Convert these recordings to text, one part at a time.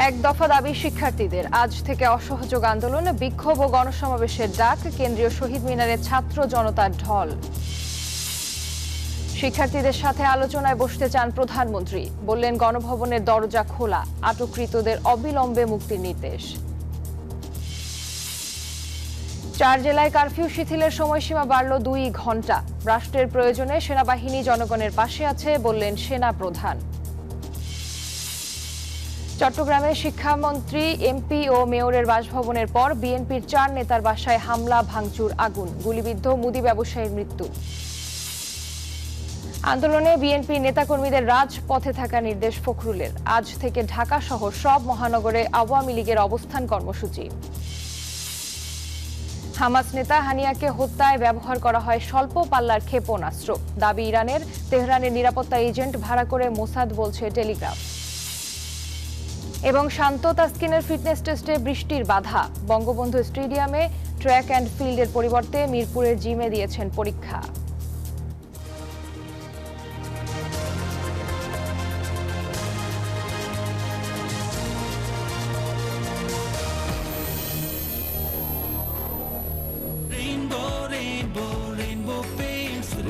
এক দফা দাবি শিক্ষার্থীদের, আজ থেকে অসহযোগ আন্দোলনে বিক্ষোভ ও গণসমাবেশের ডাক। কেন্দ্রীয় শহীদ মিনারে ছাত্র জনতার ঢল। শিক্ষার্থীদের সাথে আলোচনায় বসতে চান প্রধানমন্ত্রী, বললেন গণভবনের দরজা খোলা, আটককৃতদের অবিলম্বে মুক্তির নির্দেশ। 4 জেলায় কারফিউ শিথিলের সময়সীমা বাড়ল 2 ঘন্টা। রাষ্ট্রের প্রয়োজনে সেনাবাহিনী জনগণের পাশে আছে, বললেন সেনা প্রধান। চট্টগ্রামে শিক্ষামন্ত্রী, এমপি ও মেয়রের বাসভবনের পর বিএনপির 4 নেতার বাসায় হামলা, ভাঙচুর, আগুন, গুলিবিদ্ধ মুদি ব্যবসায়ীর মৃত্যু। আন্দোলনে বিএনপি নেতাকর্মীদের রাজপথে থাকা নির্দেশ ফখরুলের। আজ থেকে ঢাকা সহ সব মহানগরে আওয়ামী লীগের অবস্থান কর্মসূচি। হামাস নেতা হানিয়াকে হত্যায় ব্যবহার করা হয় স্বল্প পাল্লার ক্ষেপণাস্ত্র, দাবি ইরানের। তেহরানের নিরাপত্তা এজেন্ট ভাড়া করে মোসাদ, বলছে টেলিগ্রাফ। এবং শান্ত তাসকিনের ফিটনেস টেস্টে বৃষ্টির বাধা। বঙ্গবন্ধু স্টেডিয়ামে ট্র্যাক অ্যান্ড ফিল্ডের পরিবর্তে মিরপুরের জিমে দিয়েছেন পরীক্ষা।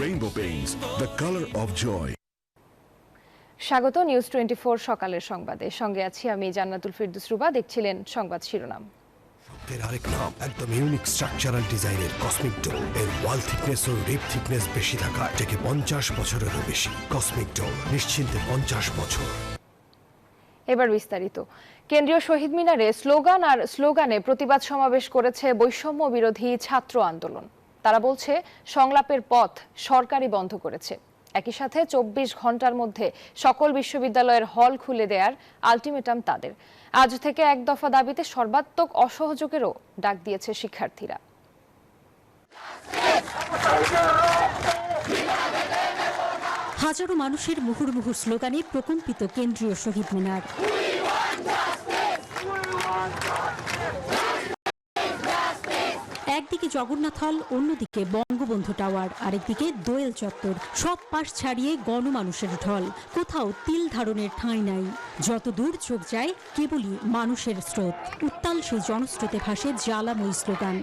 Rainbow Paints, the color of joy. স্বাগত নিউজ 24 সকালের সংবাদে। সঙ্গে আছি আমি জান্নাতুল ফিরদৌস রুবা। দেখছিলেন সংবাদ শিরোনাম। এর আরেক নাম একদম ইউনিক স্ট্রাকচারাল ডিজাইনের কসমিক ডো। এর ওয়াল থিকনেস ও রিপ থিকনেস বেশি থাকা থেকে 50 বছরেরও বেশি। কসমিক ডো, নিশ্চিন্তে 50 বছর। এবার বিস্তারিত। কেন্দ্রীয় শহীদ মিনারে স্লোগান আর স্লোগানে প্রতিবাদ সমাবেশ করেছে বৈষম্য বিরোধী ছাত্র আন্দোলন। তারা বলছে, সংলাপের পথ সরকারই বন্ধ করেছে। একই সাথে 24 ঘন্টার মধ্যে সকল বিশ্ববিদ্যালয়ের হল খুলে দেওয়ার আলটিমেটাম তাদের। আজ থেকে এক দফা দাবিতে সর্বাত্মক অসহযোগেরও ডাক দিয়েছে শিক্ষার্থীরা। হাজারো মানুষের মুহুর্মুহু স্লোগানে প্রকম্পিত কেন্দ্রীয় শহীদ মিনার। একদিকে জগন্নাথ হল, অন্যদিকে বঙ্গবন্ধু টাওয়ার, আরেকদিকে দোয়েল চত্বর। সব পাশ ছাড়িয়ে গণমানুষের ঢল। কোথাও তিল ধারণের ঠাঁই নাই। যত দূর চোখ যায় কেবলই মানুষের স্রোত। উত্তাল সেই জনস্রোতে ভাসে জ্বালাময়ী স্লোগান।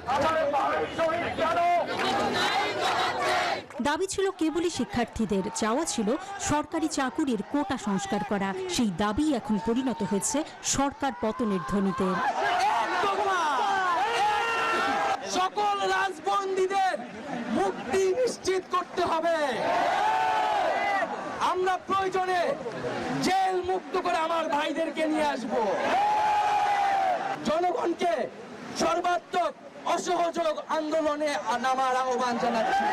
দাবি ছিল কেবলই শিক্ষার্থীদের, চাওয়া ছিল সরকারি চাকুরির কোটা সংস্কার করা। সেই দাবি এখন পরিণত হয়েছে সরকার পতনের ধ্বনিতে। সকল রাজবন্দীদের মুক্তি নিশ্চিত করতে হবে। আমরা প্রয়োজনে জেল মুক্ত করে আমার ভাইদেরকে নিয়ে আসব। জনগণকে সর্বাত্মক অসহযোগ আন্দোলনে নামার আহ্বান জানাচ্ছি।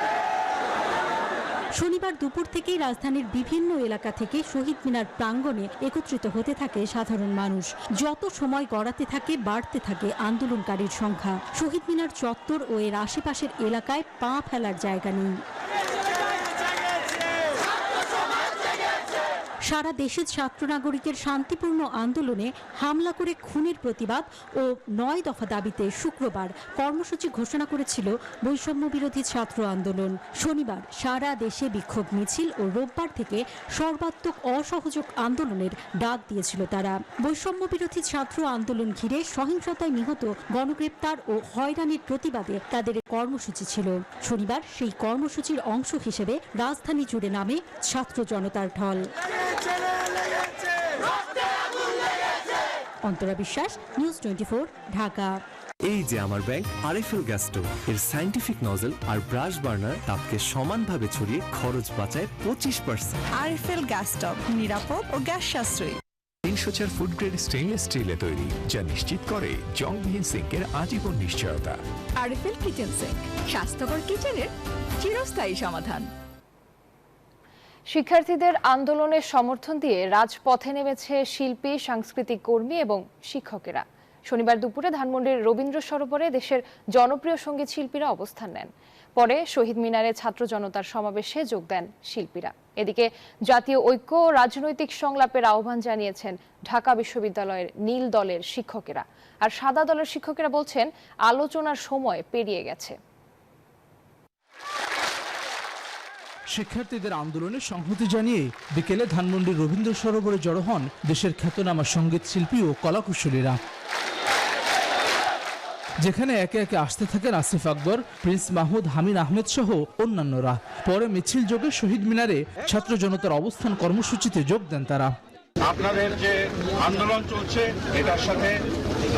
শনিবার দুপুর থেকেই রাজধানীর বিভিন্ন এলাকা থেকে শহীদ মিনার প্রাঙ্গণে একত্রিত হতে থাকে সাধারণ মানুষ। যত সময় গড়াতে থাকে বাড়তে থাকে আন্দোলনকারীর সংখ্যা। শহীদ মিনার চত্বর ও এর আশেপাশের এলাকায় পা ফেলার জায়গা নেই। সারা দেশের ছাত্র নাগরিকের শান্তিপূর্ণ আন্দোলনে হামলা করে খুনের প্রতিবাদ ও 9 দফা দাবিতে শুক্রবার কর্মসূচি ঘোষণা করেছিল বৈষম্য বিরোধী ছাত্র আন্দোলন। শনিবার সারা দেশে বিক্ষোভ মিছিল ও রোববার থেকে সর্বাত্মক অসহযোগ আন্দোলনের ডাক দিয়েছিল তারা। বৈষম্য বিরোধী ছাত্র আন্দোলন ঘিরে সহিংসতায় নিহত, গণগ্রেপ্তার ও হয়রানির প্রতিবাদে তাদের কর্মসূচি ছিল। শনিবার সেই কর্মসূচির অংশ হিসেবে রাজধানী জুড়ে নামে ছাত্র জনতার ঢল। অন্তরা বিশ্বাস, নিউজ 24, ঢাকা। এই যে আমার ব্যাগ আরএফএল গ্যাস স্টোভ। এর সায়েন্টিফিক নজল আর ব্রাশ বার্নার তাপকে সমানভাবে ছড়িয়ে খরচ বাঁচায় 25%। আরএফএল গ্যাস স্টোভ নিরাপদ ও গ্যাস সাশ্রয়ী। 304 ফুড গ্রেড স্টেইনলেস স্টিলে তৈরি, যা নিশ্চিত করে জংবিহীন সিঙ্কের আজীবন নিশ্চয়তা। আরএফএল কিচেন সিঙ্ক, স্বাস্থ্যকর কিচেনের চিরস্থায়ী সমাধান। শিক্ষার্থীদের আন্দোলনের সমর্থন দিয়ে রাজপথে নেমেছে শিল্পী, সাংস্কৃতিক কর্মী এবং শিক্ষকেরা। শনিবার দুপুরে ধানমন্ডির রবীন্দ্র সরোবরে দেশের জনপ্রিয় সঙ্গীত শিল্পীরা অবস্থান নেন। পরে শহীদ মিনারে ছাত্র জনতার সমাবেশে যোগ দেন শিল্পীরা। এদিকে জাতীয় ঐক্য ও রাজনৈতিক সংলাপের আহ্বান জানিয়েছেন ঢাকা বিশ্ববিদ্যালয়ের নীল দলের শিক্ষকেরা। আর সাদা দলের শিক্ষকেরা বলছেন, আলোচনার সময় পেরিয়ে গেছে। শিক্ষার্থীদের আন্দোলনে সংহতি জানিয়ে বিকেলে ধানমন্ডির রবীন্দ্র সরোবরে জড়ো হন দেশের খ্যাতনামা সঙ্গীত শিল্পী ও কলাকুশলীরা, যেখানে একে একে আসতে থাকেন আসিফ আকবর, প্রিন্স মাহমুদ, হামিদ আহমেদ সহ অন্যান্যরা। পরে মিছিল যোগে শহীদ মিনারে ছাত্র জনতার অবস্থান কর্মসূচিতে যোগ দেন তারা। আপনাদের যে আন্দোলন চলছে এটার সাথে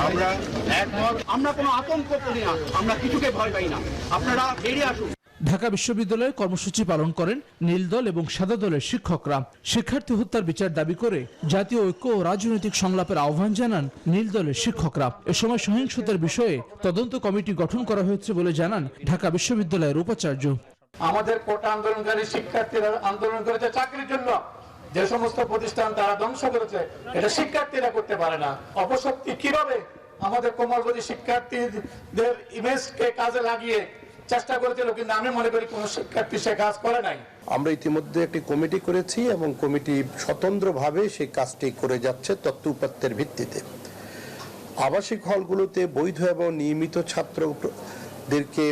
আমরা একমত। আমরা কোনো আতঙ্ক করি না, আমরা কিছুকে ভয় পাই না, আপনারা বেরিয়ে আসুন। ঢাকা বিশ্ববিদ্যালয়ে কর্মসূচি পালন করেন নীল দল এবং সাদা দলের শিক্ষকরা। শিক্ষার্থী হত্যার বিচার দাবি করে জাতীয় ঐক্য ও রাজনৈতিক সংলাপের আহ্বান জানান নীল দলের শিক্ষকরা। এ সময় সহিংসতার বিষয়ে তদন্ত কমিটি গঠন করা হয়েছে বলে জানান ঢাকা বিশ্ববিদ্যালয়ের উপাচার্য। আমাদের কোটা আন্দোলনকারী শিক্ষার্থীরা আন্দোলন করেছে চাকরির জন্য, যে সমস্ত প্রতিষ্ঠান তারা ধ্বংস করেছে, এটা শিক্ষার্থীরা করতে পারে না। অপশক্তি কিভাবে আমাদের কোমলমতি শিক্ষার্থীদের ইমেজকে কাজে লাগিয়ে চেষ্টা করেছিল, কিন্তু আমি মনে করি কোন শিক্ষার্থী সে কাজ করে নাই। আমরা ইতিমধ্যে একটি কমিটি করেছি এবং কমিটি স্বতন্ত্রভাবে সেই কাজটি করে যাচ্ছে তথ্য উপাত্তের ভিত্তিতে। আবাসিক হলগুলোতে বৈধ এবং নিয়মিত ছাত্রদেরকে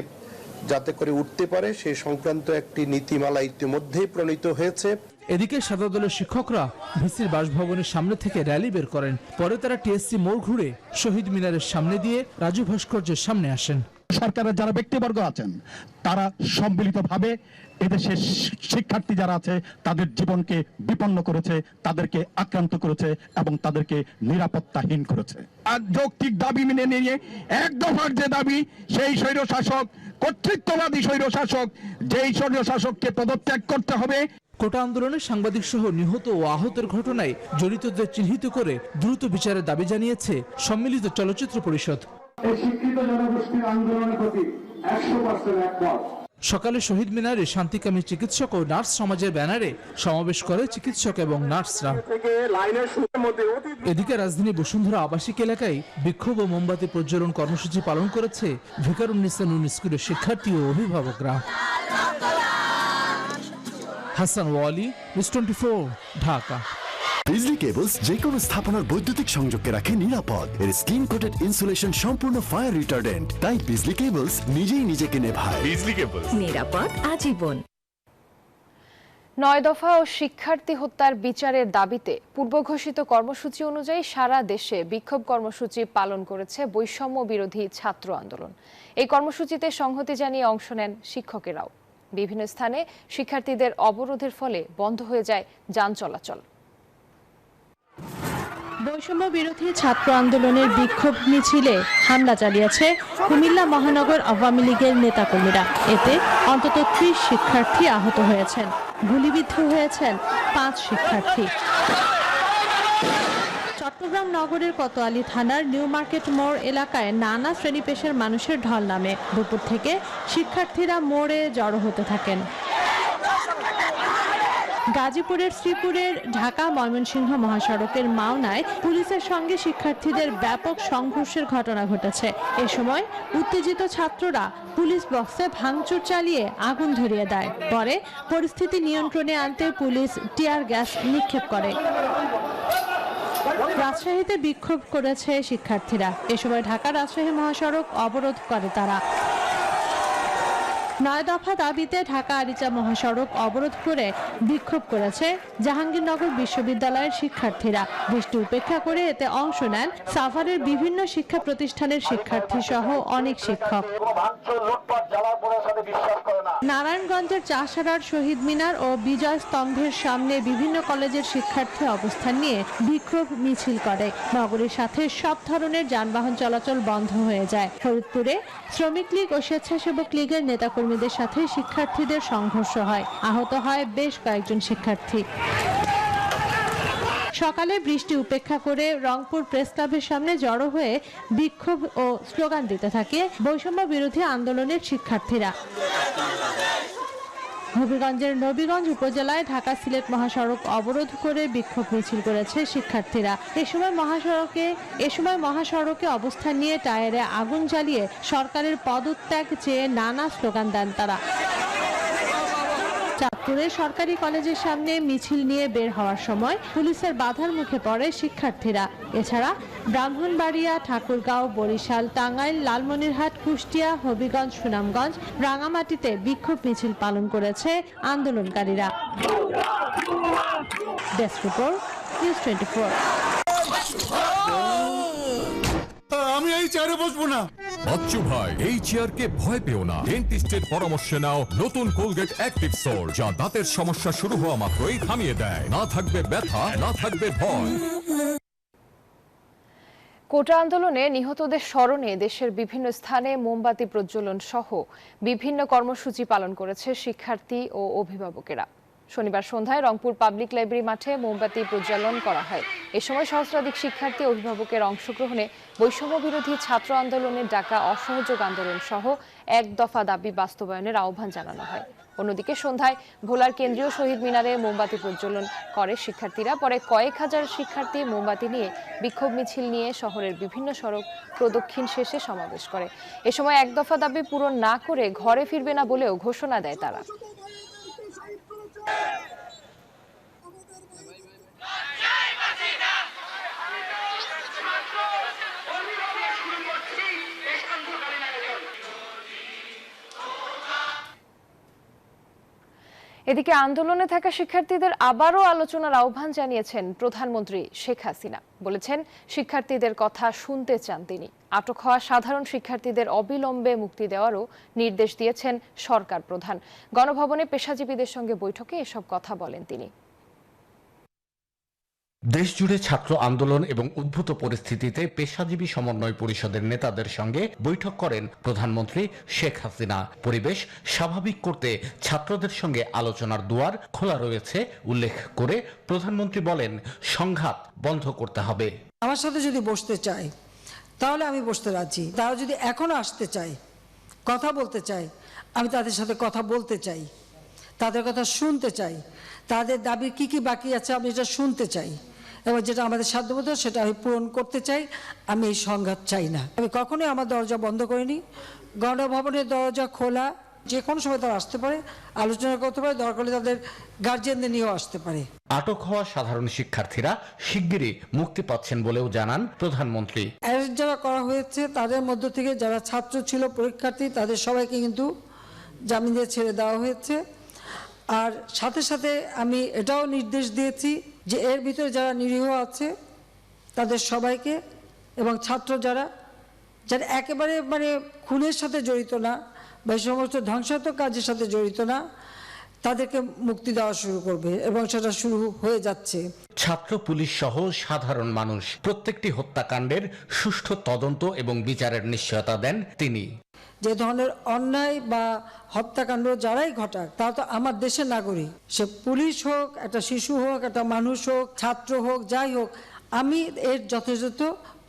যাতে করে উঠতে পারে সে সংক্রান্ত একটি নীতিমালা ইতিমধ্যেই প্রণীত হয়েছে। এদিকে সাদা দলের শিক্ষকরা ভিসির বাসভবনের সামনে থেকে র্যালি বের করেন। পরে তারা টিএসসি মোড় ঘুরে শহীদ মিনারের সামনে দিয়ে রাজু ভাস্কর্যের সামনে আসেন। সরকারের যারা ব্যক্তিবর্গ আছেন তারা সম্মিলিতভাবে এদেশের শিক্ষার্থী যারা আছে তাদের জীবনকে বিপন্ন করেছে, তাদেরকে আক্রান্ত করেছে এবং তাদেরকে নিরাপত্তাহীন করেছে। আর যৌক্তিক দাবি মেনে নিয়ে এক দফার যে দাবি, সেই স্বৈরশাসক, কর্তৃত্ববাদী স্বৈরশাসক, যেই স্বৈরশাসককে পদত্যাগ করতে হবে। কোটা আন্দোলনে সাংবাদিক সহ নিহত ও আহতের ঘটনায় জড়িতদের চিহ্নিত করে দ্রুত বিচারের দাবি জানিয়েছে সম্মিলিত চলচ্চিত্র পরিষদ। এই শিক্ষিত জনগোষ্ঠীর আন্দোলনের প্রতি 100% একমত। সকালে শহীদ মিনারে শান্তিকামী চিকিৎসক ও নার্স সমাজের ব্যানারে সমাবেশ করে চিকিৎসক এবং নার্সরা। এদিকে রাজধানী বসুন্ধরা আবাসিক এলাকায় বিক্ষোভ ও মোমবাতি প্রজ্বলন কর্মসূচি পালন করেছে ভিকারুন্নিসা নুন স্কুলের শিক্ষার্থী ও অভিভাবকরা। হাসান ওয়ালি, নিউজ 24, ঢাকা। বিজলি কেবলস যে কোনো স্থাপনার বৈদ্যুতিক সংযোগকে রাখে নিরাপদ। এর স্কিন কোটেড ইনসুলেশন সম্পূর্ণ ফায়ার রিটার্ডেন্ট, তাই বিজলি কেবলস নিজেই নিজেকে নেভায়। বিজলি কেবলস, নিরাপদ আজীবন। 9 দফা ও শিক্ষার্থী হত্যার বিচারের দাবিতে পূর্বঘোষিত কর্মসূচি অনুযায়ী সারা দেশে বিক্ষোভ কর্মসূচি পালন করেছে বৈষম্য বিরোধী ছাত্র আন্দোলন। এই কর্মসূচিতে সংহতি জানিয়ে অংশ নেন শিক্ষকেরাও। বিভিন্ন স্থানে শিক্ষার্থীদের অবরোধের ফলে বন্ধ হয়ে যায় যান চলাচল। বৈষম্য বিরোধী ছাত্র আন্দোলনের বিক্ষোভ মিছিলে হামলা চালিয়েছে কুমিল্লা মহানগর আওয়ামী লীগের নেতাকর্মীরা। এতে অন্তত 30 শিক্ষার্থী আহত হয়েছেন, গুলিবিদ্ধ হয়েছেন 5 শিক্ষার্থী। চট্টগ্রাম নগরের কোতোয়ালি থানার নিউ মার্কেট মোড় এলাকায় নানা শ্রেণী পেশার মানুষের ঢল নামে। দুপুর থেকে শিক্ষার্থীরা মোড়ে জড়ো হতে থাকেন। গাজীপুরের শ্রীপুরের ঢাকা ময়মনসিংহ মহাসড়কের মাওনায় পুলিশের সঙ্গে শিক্ষার্থীদের ব্যাপক সংঘর্ষের ঘটনা ঘটেছে। এ সময় উত্তেজিত ছাত্ররা পুলিশ বক্সে ভাঙচুর চালিয়ে আগুন ধরিয়ে দেয়। পরে পরিস্থিতি নিয়ন্ত্রণে আনতে পুলিশ টিয়ার গ্যাস নিক্ষেপ করে। রাজশাহীতে বিক্ষোভ করেছে শিক্ষার্থীরা। এ সময় ঢাকা রাজশাহী মহাসড়ক অবরোধ করে তারা। 9 দফা দাবিতে ঢাকা আরিচা মহাসড়ক অবরোধ করে বিক্ষোভ করেছে জাহাঙ্গীরনগর বিশ্ববিদ্যালয়ের শিক্ষার্থীরা। বৃষ্টি উপেক্ষা করে এতে অংশ নেন সাভারের বিভিন্ন শিক্ষা প্রতিষ্ঠানের শিক্ষার্থী সহ অনেক শিক্ষক। নারায়ণগঞ্জের চাষাড়ার শহীদ মিনার ও বিজয় স্তম্ভের সামনে বিভিন্ন কলেজের শিক্ষার্থী অবস্থান নিয়ে বিক্ষোভ মিছিল করে। নগরীর সাথে সব ধরনের যানবাহন চলাচল বন্ধ হয়ে যায়। ফরিদপুরে শ্রমিক লীগ ও স্বেচ্ছাসেবক লীগের নেতাকর্মীদের সাথে শিক্ষার্থীদের সংঘর্ষ হয়, আহত হয় বেশ কয়েকজন শিক্ষার্থী। সকালে বৃষ্টি উপেক্ষা করে রংপুর প্রেস ক্লাবের সামনে জড়ো হয়ে বিক্ষোভ ও স্লোগান দিতে থাকে বৈষম্য বিরোধী আন্দোলনের শিক্ষার্থীরা। হবিগঞ্জের নবীগঞ্জ উপজেলায় ঢাকা সিলেট মহাসড়ক অবরোধ করে বিক্ষোভ মিছিল করেছে শিক্ষার্থীরা। এ সময় মহাসড়কে অবস্থান নিয়ে টায়ারে আগুন জ্বালিয়ে সরকারের পদত্যাগ চেয়ে নানা স্লোগান দেন তারা। চাঁদপুরে সরকারি কলেজের সামনে মিছিল নিয়ে বের হওয়ার সময় পুলিশের বাধার মুখে পড়ে শিক্ষার্থীরা। এছাড়া ব্রাহ্মণবাড়িয়া, ঠাকুরগাঁও, বরিশাল, টাঙ্গাইল, লালমনিরহাট, কুষ্টিয়া, হবিগঞ্জ, সুনামগঞ্জ, রাঙামাটিতে বিক্ষোভ মিছিল পালন করেছে আন্দোলনকারীরা। Desk report, news 24। আমি এই চেয়ারে বসবো না। বাচ্চু ভাই, এই চেয়ারকে ভয় পেও না। ডেন্টিস্টের পরামর্শ নাও নতুন কোলগেট অ্যাক্টিভ সোল, যা দাঁতের সমস্যা শুরু হওয়া মাত্রই থামিয়ে দেয়। না থাকবে ব্যথা, না থাকবে ভয়। কোটা আন্দোলনে নিহতদের স্মরণে দেশের বিভিন্ন স্থানে মোমবাতি প্রজ্বলন সহ বিভিন্ন কর্মসূচি পালন করেছে শিক্ষার্থী ও অভিভাবকেরা। শনিবার সন্ধ্যায় রংপুর পাবলিক লাইব্রেরি মাঠে মোমবাতি প্রজ্বলন করা হয়। এ সময় সহস্রাধিক শিক্ষার্থী অভিভাবকের অংশগ্রহণে বৈষম্য বিরোধী ছাত্র আন্দোলনের ডাকা অসহযোগ আন্দোলন সহ এক দফা দাবি বাস্তবায়নের আহ্বান জানানো হয়। অন্যদিকে সন্ধ্যায় ভোলার কেন্দ্রীয় শহীদ মিনারে মোমবাতি প্রজ্বলন করে শিক্ষার্থীরা। পরে কয়েক হাজার শিক্ষার্থী মোমবাতি নিয়ে বিক্ষোভ মিছিল নিয়ে শহরের বিভিন্ন সড়ক প্রদক্ষিণ শেষে সমাবেশ করে। এ সময় এক দফা দাবি পূরণ না করে ঘরে ফিরবে না বলেও ঘোষণা দেয় তারা। এদিকে আন্দোলনে থাকা শিক্ষার্থীদের আবারও আলোচনার আহ্বান জানিয়েছেন প্রধানমন্ত্রী শেখ হাসিনা। বলেছেন শিক্ষার্থীদের কথা শুনতে চান তিনি। আটক হওয়া সাধারণ শিক্ষার্থীদের অবিলম্বে মুক্তি দেওয়ারও নির্দেশ দিয়েছেন সরকার প্রধান। গণভবনে পেশাজীবীদের সঙ্গে বৈঠকে এসব কথা বলেন তিনি। দেশজুড়ে ছাত্র আন্দোলন এবং উদ্ভূত পরিস্থিতিতে পেশাজীবী সমন্বয় পরিষদের নেতাদের সঙ্গে বৈঠক করেন প্রধানমন্ত্রী শেখ হাসিনা। পরিবেশ স্বাভাবিক করতে ছাত্রদের সঙ্গে আলোচনার দুয়ার খোলা রয়েছে উল্লেখ করে প্রধানমন্ত্রী বলেন, সংঘাত বন্ধ করতে হবে। আমার সাথে যদি বসতে চায় তাহলে আমি বসতে রাজি। তারা যদি এখনো আসতে চায়, কথা বলতে চায়, আমি তাদের সাথে কথা বলতে চাই, তাদের কথা শুনতে চাই, তাদের দাবি কি কি বাকি আছে আমি এটা শুনতে চাই, এবং যেটা আমাদের সাধ্যমতো সেটা আমি পূরণ করতে চাই। আমি এই সংঘাত চাই না। আমি কখনোই আমার দরজা বন্ধ করিনি। গণভবনের দরজা খোলা, যে কোনো সময় তারা আসতে পারে, আলোচনা করতে পারে, দরকার হলে তাদের গার্জিয়ানদের নিয়েও আসতে পারে। আটক হওয়া সাধারণ শিক্ষার্থীরা শিগগিরই মুক্তি পাচ্ছেন বলেও জানান প্রধানমন্ত্রী। অ্যারেস্ট যারা করা হয়েছে তাদের মধ্য থেকে যারা ছাত্র ছিল, পরীক্ষার্থী, তাদের সবাইকে কিন্তু জামিন দিয়ে ছেড়ে দেওয়া হয়েছে। আর সাথে সাথে আমি এটাও নির্দেশ দিয়েছি যে এর ভিতরে যারা নিরীহ আছে তাদের সবাইকে, এবং ছাত্র যারা একেবারে খুনের সাথে জড়িত না বা এই সমস্ত ধ্বংসাত্মক কাজের সাথে জড়িত না, তাদেরকে মুক্তি দেওয়া শুরু করবে, এবং সেটা শুরু হয়ে যাচ্ছে। ছাত্র, পুলিশ সহ সাধারণ মানুষ প্রত্যেকটি হত্যাকাণ্ডের সুষ্ঠু তদন্ত এবং বিচারের নিশ্চয়তা দেন তিনি। যে ধরনের অন্যায় বা হত্যাকাণ্ড যারাই ঘটাক তারা তো আমার দেশের নাগরিক। সে পুলিশ হোক, একটা শিশু হোক, একটা মানুষ হোক, ছাত্র হোক, যাই হোক, আমি এর যথাযথ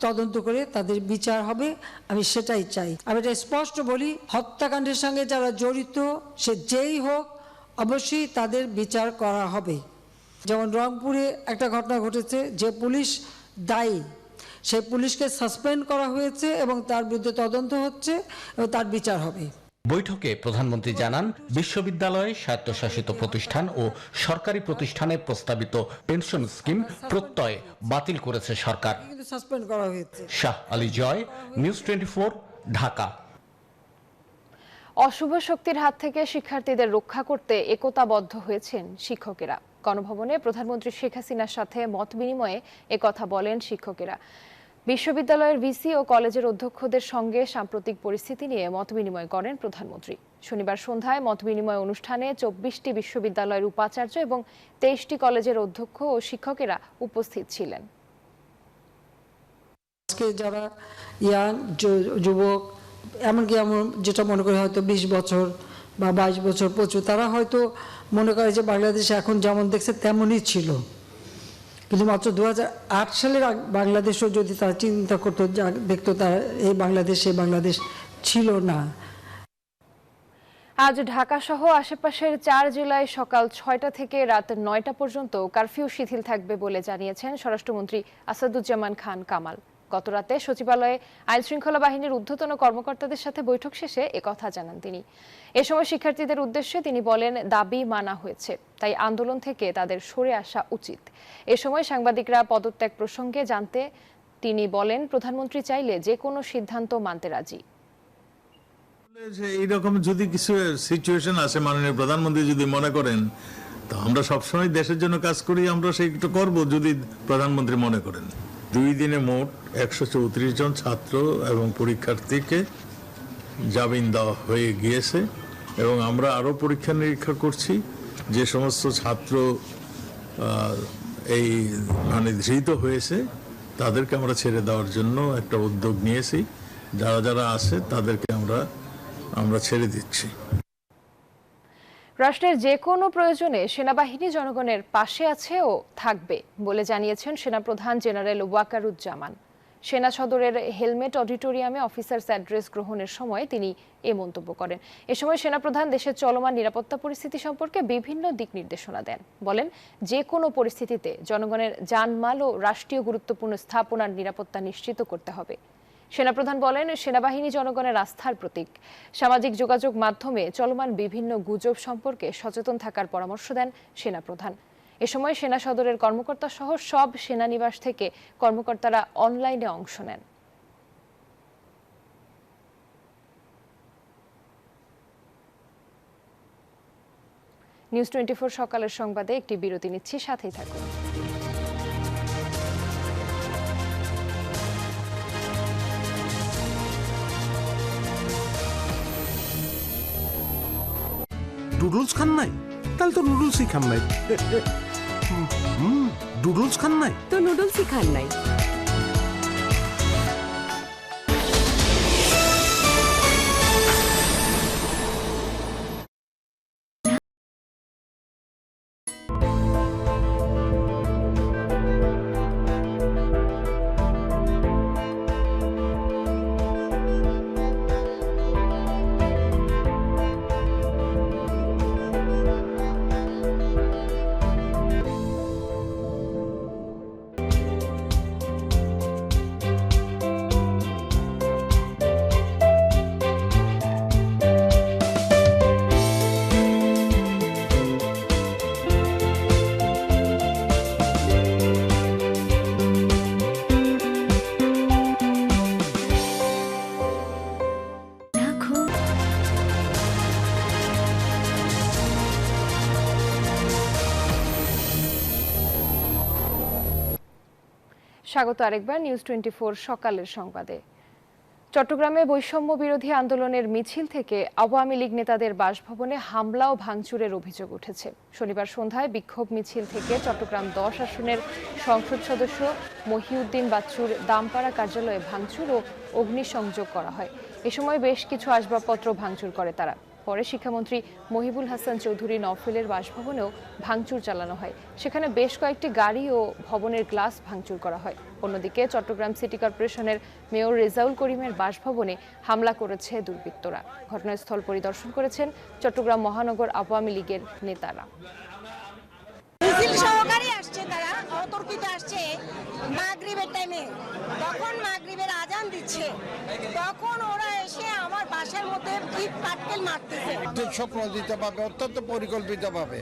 তদন্ত করে তাদের বিচার হবে, আমি সেটাই চাই। আমি এটা স্পষ্ট বলি, হত্যাকাণ্ডের সঙ্গে যারা জড়িত সে যেই হোক অবশ্যই তাদের বিচার করা হবে। যেমন রংপুরে একটা ঘটনা ঘটেছে, যে পুলিশ দায়ী সেই পুলিশকে সাসপেন্ড করা হয়েছে এবং তার বিরুদ্ধে তদন্ত হচ্ছে এবং তার বিচার হবে। বৈঠকে প্রধানমন্ত্রী জানান, বিশ্ববিদ্যালয়, স্বায়ত্তশাসিত প্রতিষ্ঠান ও সরকারি প্রতিষ্ঠানে প্রস্তাবিত পেনশন স্কিম প্রত্যয় বাতিল করেছে সরকার। সাসপেন্ড করা হয়েছে। শাহ আলী জয়, নিউজ 24, ঢাকা। অশুভ শক্তির হাত থেকে শিক্ষার্থীদের রক্ষা করতে একতাবদ্ধ হয়েছেন শিক্ষকেরা। গণভবনে প্রধানমন্ত্রী শেখ হাসিনার সাথে মত বিনিময়ে একথা বলেন শিক্ষকেরা। বিশ্ববিদ্যালয়ের ভিসি ও কলেজের অধ্যক্ষদের সঙ্গে সাম্প্রতিক পরিস্থিতি নিয়ে মত বিনিময় করেন প্রধানমন্ত্রী। শনিবার সন্ধ্যায় মত বিনিময় অনুষ্ঠানে 24টি বিশ্ববিদ্যালয়ের উপাচার্য এবং 23টি কলেজের অধ্যক্ষ ও শিক্ষকেরা উপস্থিত ছিলেন। যারা ইয়াং যুবক, এমনকি যেটা মনে করি হয়তো 20 বছর বা 22 বছর 25, তারা হয়তো মনে করে যে বাংলাদেশ এখন যেমন দেখছে তেমনই ছিল, কিন্তু মাত্র 2008 সালের বাংলাদেশও যদি তারা চিন্তা করতো, দেখতো তারা এই বাংলাদেশ ছিল না। আজ ঢাকা সহ আশেপাশের 4 জেলায় সকাল 6টা থেকে রাত 9টা পর্যন্ত কারফিউ শিথিল থাকবে বলে জানিয়েছেন স্বরাষ্ট্রমন্ত্রী আসাদুজ্জামান খান কামাল। গতরাতে সচিবালয়ে আইনশৃঙ্খলা বাহিনীর ঊর্ধ্বতন কর্মকর্তাদের সাথে বৈঠক শেষে একথা জানান তিনি। এ সময় শিক্ষার্থীদের উদ্দেশ্যে তিনি বলেন, দাবি মানা হয়েছে, তাই আন্দোলন থেকে তাদের সরে আসা উচিত। এ সময় সাংবাদিকরা পদত্যাগ প্রসঙ্গে জানতে তিনি বলেন, প্রধানমন্ত্রী চাইলে যে কোনো সিদ্ধান্ত মানতে রাজি। এইরকম যদি কিছু সিচুয়েশন আসে, মাননীয় প্রধানমন্ত্রী যদি মনে করেন, তো আমরা সবসময় দেশের জন্য কাজ করি, আমরা সেইটা করব যদি প্রধানমন্ত্রী মনে করেন। 2 দিনে মোট 134 জন ছাত্র এবং পরীক্ষার্থীকে জামিন দেওয়া হয়ে গিয়েছে এবং আমরা আরও পরীক্ষা নিরীক্ষা করছি। যে সমস্ত ছাত্র এই ধৃত হয়েছে তাদেরকে আমরা ছেড়ে দেওয়ার জন্য একটা উদ্যোগ নিয়েছি। যারা যারা আছে তাদেরকে আমরা ছেড়ে দিচ্ছি। রাষ্ট্রের যে কোনো প্রয়োজনে সেনাবাহিনী জনগণের পাশে আছে ও থাকবে বলে জানিয়েছেন সেনাপ্রধান জেনারেল ওয়াকারুজ্জামান। সেনা সদরের হেলমেট অডিটোরিয়ামে অফিসার্স অ্যাড্রেস গ্রহণের সময় তিনি এ মন্তব্য করেন। এ সময় সেনাপ্রধান দেশের চলমান নিরাপত্তা পরিস্থিতি সম্পর্কে বিভিন্ন দিক নির্দেশনা দেন। বলেন, যে কোনো পরিস্থিতিতে জনগণের জানমাল ও রাষ্ট্রীয় গুরুত্বপূর্ণ স্থাপনার নিরাপত্তা নিশ্চিত করতে হবে। সেনাপ্রধান বলেন, সেনাবাহিনী জনগণের আস্থার প্রতীক। সামাজিক যোগাযোগ মাধ্যমে চলমান বিভিন্ন গুজব সম্পর্কে সচেতন থাকার পরামর্শ দেন সেনাপ্রধান। এ সময় সেনা সদরের কর্মকর্তা সহ সব সেনানিবাস থেকে কর্মকর্তারা অনলাইনে অংশ নেন। নিউজ 24 সকালের সংবাদে একটি বিরতি নিচ্ছি, সাথেই থাকুন। নুডলস খান নাই? তাহলে তো নুডলসই খান নাই। নুডলস খান নাই তো নুডলসই খান নাই। স্বাগত আরেকবার নিউজ 24 সকালের সংবাদে। চট্টগ্রামে বৈষম্য বিরোধী আন্দোলনের মিছিল থেকে আওয়ামী লীগ নেতাদের বাসভবনে হামলা ও ভাঙচুরের অভিযোগ উঠেছে। শনিবার সন্ধ্যায় বিক্ষোভ মিছিল থেকে চট্টগ্রাম 10 আসনের সংসদ সদস্য মহিউদ্দিন বাচ্চুর দামপাড়া কার্যালয়ে ভাঙচুর ও অগ্নিসংযোগ করা হয়। এ সময় বেশ কিছু আসবাবপত্র ভাঙচুর করে তারা। পরে শিক্ষামন্ত্রী মহিবুল হাসান চৌধুরী নওফেলের বাসভবনেও ভাঙচুর চালানো হয়। সেখানে বেশ কয়েকটি গাড়ি ও ভবনের গ্লাস ভাঙচুর করা হয়। অন্যদিকে চট্টগ্রাম সিটি কর্পোরেশনের মেয়র রেজাউল করিমের বাসভবনে হামলা করেছে দুর্বৃত্তরা। ঘটনাস্থল পরিদর্শন করেছেন চট্টগ্রাম মহানগর আওয়ামী লীগের নেতারা। মিছিল সহকারী আসছে, তারা অতর্কিত আসছে মাগরিবের টাইমে। তখন মাগরিবের আজান দিচ্ছে, তখন ওরা এসে আমার বাসার মধ্যে ইট পাটকেল মারতেছে। ঠিক স্বপ্নদিতভাবে, অত্যন্ত পরিকল্পিতভাবে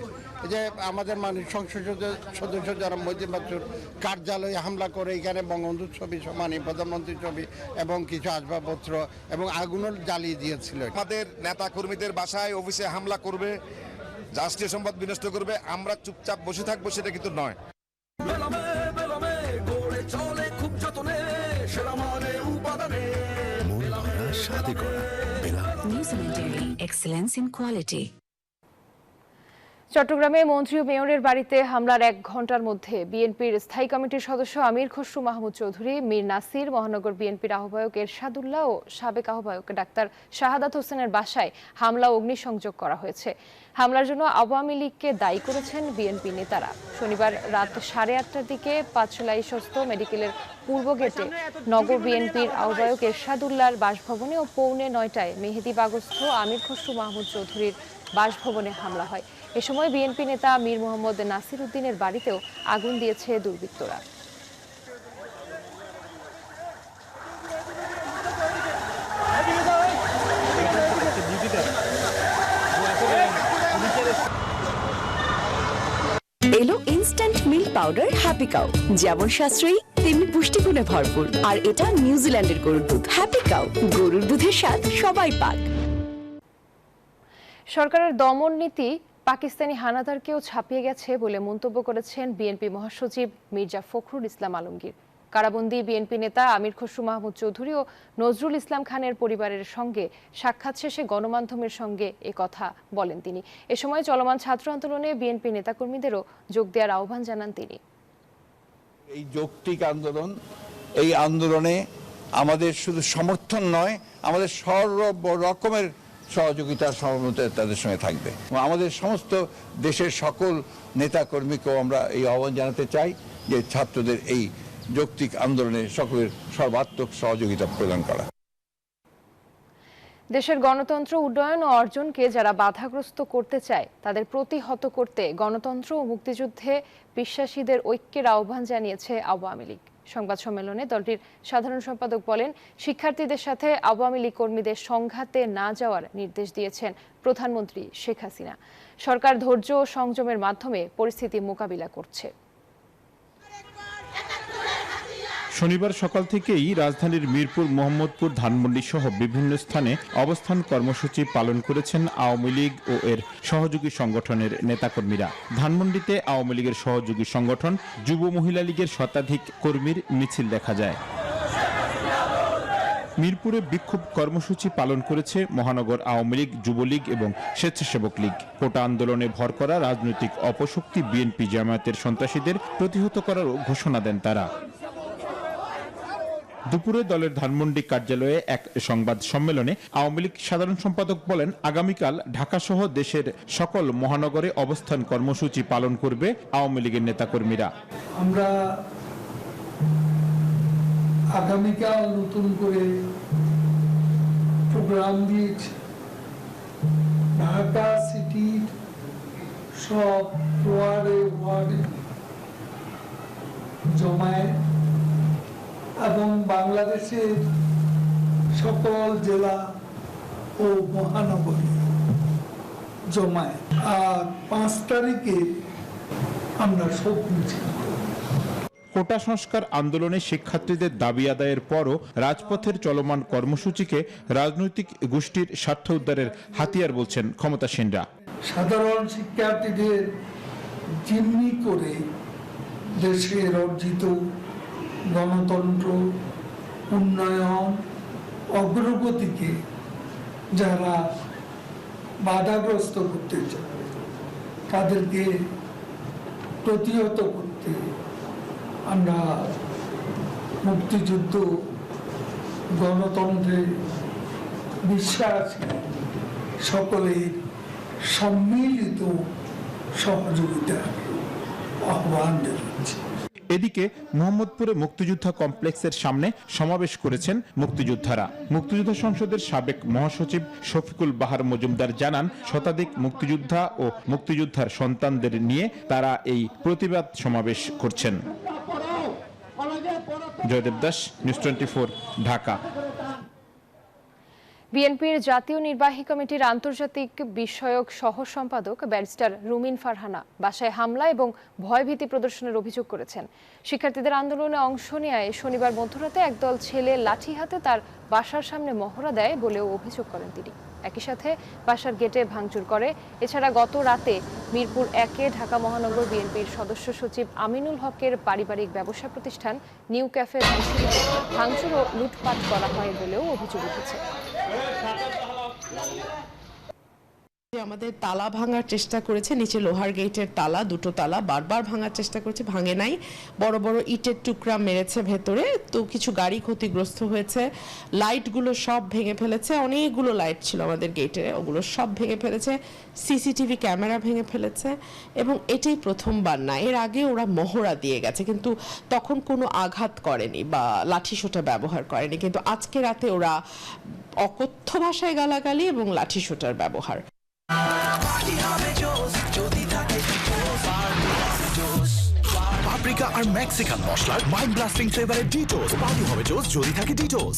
যে আমাদের মাননীয় সংসদ সদস্য যারা মহিউদ্দিন বাচ্চুর কার্যালয়ে হামলা করে এখানে বঙ্গবন্ধুর ছবি, মাননীয় প্রধানমন্ত্রীর ছবি এবং কিছু আসবাবপত্র এবং আগুনও জ্বালিয়ে দিয়েছিল। আমাদের নেতা কর্মীদের বাসায় অফিসে হামলা করবে, রাষ্ট্রীয় সম্পদ বিনষ্ট করবে, আমরা চুপচাপ বসে থাকবো সেটা কিন্তু নয়। Excellence in quality. চট্টগ্রামে মন্ত্রী ও মেয়রের বাড়িতে হামলার 1 ঘন্টার মধ্যে বিএনপির স্থায়ী কমিটির সদস্য আমির খসরু মাহমুদ চৌধুরী, মীর নাসির, মহানগর বিএনপির আহ্বায়ক এরশাদুল্লাহ ও সাবেক আহ্বায়ক ডাক্তার শাহাদাত হোসেনের বাসায় হামলা ও অগ্নিসংযোগ করা হয়েছে। হামলার জন্য আওয়ামী লীগকে দায়ী করেছেন বিএনপি নেতারা। শনিবার রাত 8:30টার দিকে পাঁচলাই স্বাস্থ্য মেডিকেলের পূর্ব গেটে নগর বিএনপির আহ্বায়ক এরশাদুল্লাহর বাসভবনে ও 8:45টায় মেহেদীবাগস্থ আমির খসরু মাহমুদ চৌধুরীর বাসভবনে হামলা হয়। এ সময় বিএনপি নেতা মীর মোহাম্মদ নাসির উদ্দিনের বাড়িতেও আগুন দিয়েছে দুর্বৃত্তরা। পাউডার হ্যাপি কাউ, যেমন সাশ্রয়ী তেমনি পুষ্টিগুণে ভরপুর। আর এটা নিউজিল্যান্ডের গরুর দুধ। হ্যাপি কাউ, গরুর দুধের স্বাদ সবাই পাক। সরকারের দমন নীতি পাকিস্তানি হানাদারকেও ছাপিয়ে গেছে বলে মন্তব্য করেছেন বিএনপি মহাসচিব মির্জা ফখরুল ইসলাম আলমগীর। কারাবন্দী বিএনপি নেতা আমির খসরু মাহমুদ চৌধুরী ও নজরুল ইসলাম খানের পরিবারের সঙ্গে সাক্ষাৎ শেষে গণমাধ্যমের সঙ্গে কথা বলেন তিনি। এ সময় চলমান ছাত্র আন্দোলনে বিএনপি নেতাকর্মীদেরও যোগ দেওয়ার আহ্বান জানান তিনি। এই যৌক্তিক আন্দোলন, এই আন্দোলনে আমাদের শুধু সমর্থন নয়, আমাদের সর্ব রকমের সহযোগিতা সহমত তাদের সঙ্গে থাকবে। আমাদের সমস্ত দেশের সকল নেতাকর্মীকেও আমরা এই আহ্বান জানাতে চাই যে ছাত্রদের এই যৌক্তিক আন্দোলনে সকলের সর্বাত্মক সহযোগিতা প্রদান করা। দেশের গণতন্ত্র উন্নয়ন ও অর্জনকে যারা বাধাগ্রস্ত করতে চায় তাদের প্রতিহত করতে গণতন্ত্র ও মুক্তিযুদ্ধে বিশ্বাসীদের ঐক্যের আহ্বান জানিয়েছে আওয়ামী লীগ। সংবাদ সম্মেলনে দলটির সাধারণ সম্পাদক বলেন, শিক্ষার্থীদের সাথে আওয়ামী লীগ কর্মীদের সংঘাতে না যাওয়ার নির্দেশ দিয়েছেন প্রধানমন্ত্রী শেখ হাসিনা। সরকার ধৈর্য ও সংযমের মাধ্যমে পরিস্থিতি মোকাবিলা করছে। শনিবার সকাল থেকেই রাজধানীর মিরপুর, মোহাম্মদপুর, ধানমন্ডি সহ বিভিন্ন স্থানে অবস্থান কর্মসূচি পালন করেছেন আওয়ামী লীগ ও এর সহযোগী সংগঠনের নেতাকর্মীরা। ধানমন্ডিতে আওয়ামী লীগের সহযোগী সংগঠন যুব মহিলা লীগের শতাধিক কর্মীর মিছিল দেখা যায়। মিরপুরে বিক্ষোভ কর্মসূচি পালন করেছে মহানগর আওয়ামী লীগ, যুবলীগ এবং স্বেচ্ছাসেবক লীগ। কোটা আন্দোলনে ভর করা রাজনৈতিক অপশক্তি বিএনপি জামায়াতের সন্ত্রাসীদের প্রতিহত করারও ঘোষণা দেন তারা। দুপুরে দলের ধানমন্ডি কার্যালয়ে এক সংবাদ সম্মেলনে আওয়ামী লীগ সাধারণ সম্পাদক বলেন, আগামীকাল ঢাকা সহ দেশের সকল মহানগরে অবস্থান কর্মসূচি পালন করবে আওয়ামী লীগের নেতাকর্মীরা। আমরা আগামীকাল নতুন করে প্রোগ্রাম দিয়েছি। ঢাকা সিটির সব ওয়ার্ডে জমায়েত এবং বাংলাদেশের সকল জেলা ও মহানগরী জমায়েত। আর 5 তারিখে আমরা সব মিছিল। কোটা সংস্কার আন্দোলনে শিক্ষার্থীদের দাবি আদায়ের পরও রাজপথের চলমান কর্মসূচিকে রাজনৈতিক গোষ্ঠীর স্বার্থ উদ্ধারের হাতিয়ার বলছেন ক্ষমতাসীনরা। সাধারণ শিক্ষার্থীদের জিম্মি করে দেশের অর্জিত গণতন্ত্র, উন্নয়ন, অগ্রগতিকে যারা বাধাগ্রস্ত করতে চায় তাদেরকে প্রতিহত করতে আমরা মুক্তিযুদ্ধ, গণতন্ত্রে বিশ্বাসী সকলের সম্মিলিত সহযোগিতা আহ্বান জানাচ্ছি। এদিকে মোহাম্মদপুরে মুক্তিযোদ্ধা কমপ্লেক্সের সামনে সমাবেশ করেছেন মুক্তিযোদ্ধারা। মুক্তিযোদ্ধা সংসদের সাবেক মহাসচিব শফিকুল বাহার মজুমদার জানান, শতাধিক মুক্তিযোদ্ধা ও মুক্তিযোদ্ধার সন্তানদের নিয়ে তারা এই প্রতিবাদ সমাবেশ করছেন। জয়দেব দাস, নিউজ 24, ঢাকা। বিএনপির জাতীয় নির্বাহী কমিটির আন্তর্জাতিক বিষয়ক সহ সম্পাদক ব্যারিস্টার রুমিন ফারহানা বাসায় হামলা এবং ভয়ভীতি প্রদর্শনের অভিযোগ করেছেন। শিক্ষার্থীদের আন্দোলনে অংশ নেয় শনিবার মধ্যরাতে একদল ছেলে লাঠি হাতে তার বাসার সামনে মহড়া দেয় বলেও অভিযোগ করেন তিনি। একই সাথে বাসার গেটে ভাঙচুর করে। এছাড়া গত রাতে মিরপুর 1-এ ঢাকা মহানগর বিএনপির সদস্য সচিব আমিনুল হকের পারিবারিক ব্যবসা প্রতিষ্ঠান নিউ ক্যাফে ভাঙচুর ও লুটপাট করা হয় বলেও অভিযোগ উঠেছে। আমাদের তালা ভাঙার চেষ্টা করেছে, নিচে লোহার গেটের তালা, দুটো তালা বারবার ভাঙার চেষ্টা করেছে, ভাঙে নাই। বড় বড় ইটের টুকরা মেরেছে ভেতরে, তো কিছু গাড়ি ক্ষতিগ্রস্ত হয়েছে। লাইটগুলো সব ভেঙে ফেলেছে, অনেকগুলো লাইট ছিল আমাদের গেটে, ওগুলো সব ভেঙে ফেলেছে। সিসিটিভি ক্যামেরা ভেঙে ফেলেছে। এবং এটাই প্রথমবার না, এর আগে ওরা মহড়া দিয়ে গেছে, কিন্তু তখন কোনো আঘাত করেনি বা লাঠিসোঁটা ব্যবহার করেনি। কিন্তু আজকে রাতে ওরা অকথ্য ভাষায় গালাগালি এবং লাঠিসোঁটার ব্যবহার। পাপরিকা আর মেক্সিকান মশলার মাইন্ড ব্লাস্টিং ফ্লেভারের ডিটোস। পার্টি হবে জোস যদি থাকে ডিটোস।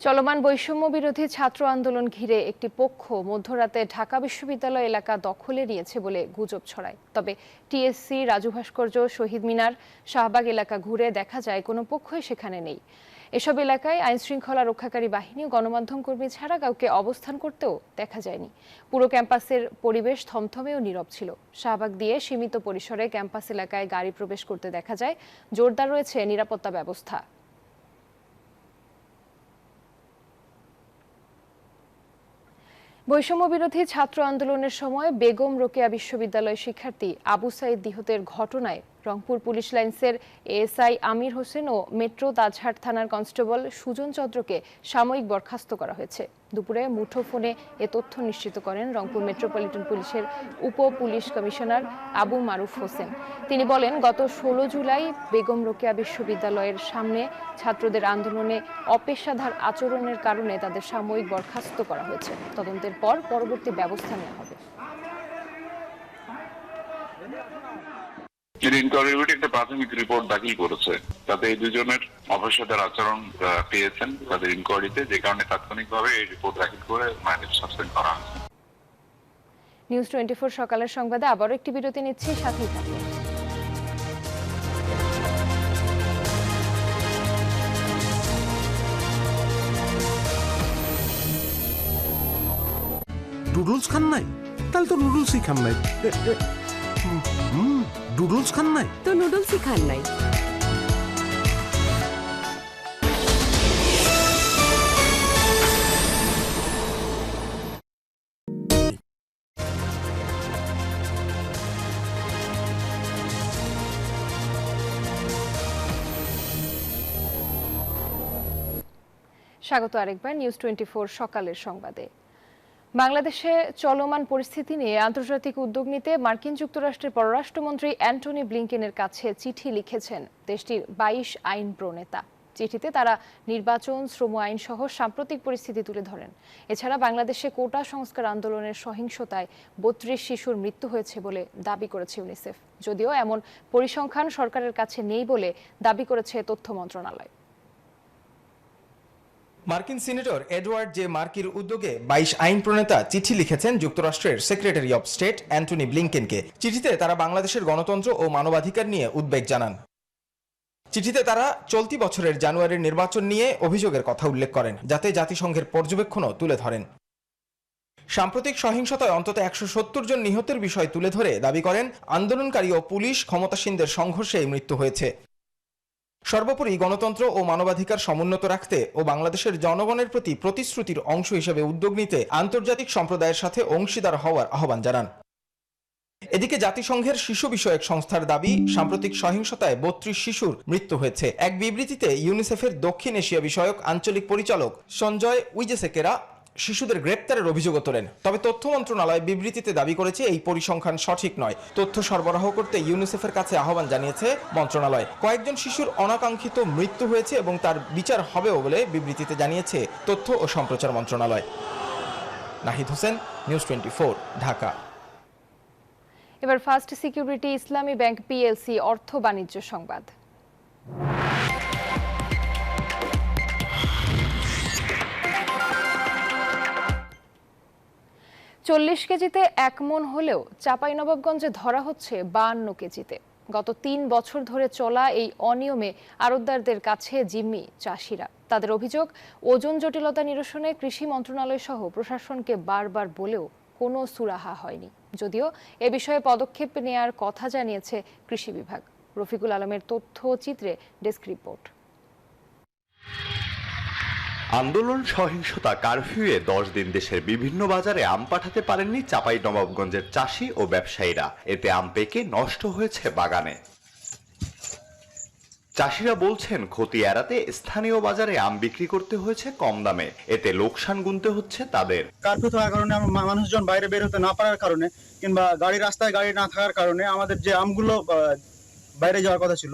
চলমান বৈষম্য বিরোধী ছাত্র আন্দোলন ঘিরে একটি পক্ষ মধ্যরাতে ঢাকা বিশ্ববিদ্যালয় এলাকা দখলে নিয়েছে বলে গুজব ছড়ায়। তবে টিএসসি, রাজু ভাস্কর্য, শহীদ মিনার, শাহবাগ এলাকা ঘুরে দেখা যায় কোনো পক্ষই সেখানে নেই। এসব এলাকায় আইনশৃঙ্খলা রক্ষাকারী বাহিনী ও গণমাধ্যম কর্মী ছাড়া কাউকে অবস্থান করতেও দেখা যায়নি। পুরো ক্যাম্পাসের পরিবেশ থমথমে ও নীরব ছিল। শাহবাগ দিয়ে সীমিত পরিসরে ক্যাম্পাস এলাকায় গাড়ি প্রবেশ করতে দেখা যায়। জোরদার রয়েছে নিরাপত্তা ব্যবস্থা। বৈষম্য বিরোধী ছাত্র আন্দোলনের সময় বেগম রোকেয়া বিশ্ববিদ্যালয় শিক্ষার্থী আবু সাইদ নিহতের ঘটনায় রংপুর পুলিশ লাইন্সের এএসআই আমির হোসেন ও মেট্রো তাজহাট থানার কনস্টেবল সুজন চন্দ্রকে সাময়িক বরখাস্ত করা হয়েছে। দুপুরে মুঠোফোনে এ তথ্য নিশ্চিত করেন রংপুর মেট্রোপলিটন পুলিশের উপ পুলিশ কমিশনার আবু মারুফ হোসেন। তিনি বলেন, গত 16 জুলাই বেগম রোকেয়া বিশ্ববিদ্যালয়ের সামনে ছাত্রদের আন্দোলনে অপেশাদার আচরণের কারণে তাদের সাময়িক বরখাস্ত করা হয়েছে। তদন্তের পর পরবর্তী ব্যবস্থা নেওয়া হবে। ইনকোয়ারি একটা প্রাথমিক রিপোর্ট দাখিল করেছে, তাতে এই দুজনের অপেশাদার আচরণ পেয়েছেন তাদের ইনকোয়ারিতে, যে কারণে তাৎক্ষণিকভাবে এই রিপোর্ট দাখিল করে সাসপেন্ড করা হয়েছে। নিউজ 24 সকালের সংবাদে আবারও একটি বিরতি নিচ্ছি, সাথেই থাকুন। নুডলস খান নাই? তাহলে তো নুডলসই খান নাই। নুডলস খান নাই তো নুডলসই খান নাই। স্বাগত আরেকবার নিউজ 24 সকালের সংবাদে। বাংলাদেশে চলমান পরিস্থিতি নিয়ে আন্তর্জাতিক উদ্যোগ নিতে মার্কিন যুক্তরাষ্ট্রের পররাষ্ট্রমন্ত্রী অ্যান্টনি ব্লিংকেনের কাছে চিঠি লিখেছেন দেশটির 22 আইন প্রণেতা। চিঠিতে তারা নির্বাচন, শ্রম আইন সহ সাম্প্রতিক পরিস্থিতি তুলে ধরেন। এছাড়া বাংলাদেশে কোটা সংস্কার আন্দোলনের সহিংসতায় 32 শিশুর মৃত্যু হয়েছে বলে দাবি করেছে ইউনিসেফ। যদিও এমন পরিসংখ্যান সরকারের কাছে নেই বলে দাবি করেছে তথ্য মন্ত্রণালয়। মার্কিন সিনেটর এডওয়ার্ড জে মার্কির উদ্যোগে 22 আইন প্রণেতা চিঠি লিখেছেন যুক্তরাষ্ট্রের সেক্রেটারি অব স্টেট অ্যান্টনি ব্লিংকেনকে। চিঠিতে তারা বাংলাদেশের গণতন্ত্র ও মানবাধিকার নিয়ে উদ্বেগ জানান। চিঠিতে তারা চলতি বছরের জানুয়ারির নির্বাচন নিয়ে অভিযোগের কথা উল্লেখ করেন, যাতে জাতিসংঘের পর্যবেক্ষণও তুলে ধরেন। সাম্প্রতিক সহিংসতায় অন্তত 170 জন নিহতের বিষয় তুলে ধরে দাবি করেন, আন্দোলনকারী ও পুলিশ ক্ষমতাসীনদের সংঘর্ষে মৃত্যু হয়েছে। সর্বোপরি গণতন্ত্র ও মানবাধিকার সমুন্নত রাখতে ও বাংলাদেশের জনগণের প্রতি প্রতিশ্রুতির অংশ হিসেবে উদ্যোগ নিতে আন্তর্জাতিক সম্প্রদায়ের সাথে অংশীদার হওয়ার আহ্বান জানান। এদিকে জাতিসংঘের শিশু বিষয়ক সংস্থার দাবি, সাম্প্রতিক সহিংসতায় 32 শিশুর মৃত্যু হয়েছে। এক বিবৃতিতে ইউনিসেফের দক্ষিণ এশিয়া বিষয়ক আঞ্চলিক পরিচালক সঞ্জয় উইজেসেকেরা শিশুদের গ্রেপ্তারের অভিযোগ তোলেন। তবে তথ্য মন্ত্রণালয় বিবৃতিতে দাবি করেছে এই পরিসংখ্যান সঠিক নয়। তথ্য সরবরাহ করতে ইউনিসেফের কাছে আহ্বান জানিয়েছে মন্ত্রণালয়। কয়েকজন শিশুর অনাকাঙ্ক্ষিত মৃত্যু হয়েছে এবং তার বিচার হবেও বলে বিবৃতিতে জানিয়েছে তথ্য ও সম্প্রচার মন্ত্রণালয়। নাহিদ হোসেন, নিউজ 24, ঢাকা। এবার ফার্স্ট সিকিউরিটি ইসলামী ব্যাংক পিএলসি অর্থ বাণিজ্য সংবাদ। 40 কেজিতে 1 মণ হলেও চাঁপাইনবাবগঞ্জে ধরা হচ্ছে 52 কেজিতে। গত 3 বছর ধরে চলা এই অনিয়মে আড়তদারদের কাছে জিম্মি চাষিরা। তাদের অভিযোগ, ওজন জটিলতা নিরসনে কৃষি মন্ত্রণালয় সহ প্রশাসনকে বারবার বলেও কোনো সুরাহা হয়নি। যদিও এ বিষয়ে পদক্ষেপ নেওয়ার কথা জানিয়েছে কৃষি বিভাগ। রফিকুল আলমের তথ্যচিত্রে ডেস্ক রিপোর্ট। আন্দোলন, সহিংসতা, কারফিউয়ে 10 দিন দেশের বিভিন্ন বাজারে আম পাঠাতে পারেননি চাঁপাইনবাবগঞ্জের চাষি ও ব্যবসায়ীরা। এতে আম পেকে নষ্ট হয়েছে বাগানে। চাষিরা বলছেন, ক্ষতি এড়াতে স্থানীয় বাজারে আম বিক্রি করতে হয়েছে কম দামে। এতে লোকসান গুনতে হচ্ছে তাদের। কারফিউ থাকার কারণে মানুষজন বাইরে বের হতে না পারার কারণে কিংবা রাস্তায় গাড়ি না থাকার কারণে আমাদের যে আমগুলো বাইরে যাওয়ার কথা ছিল,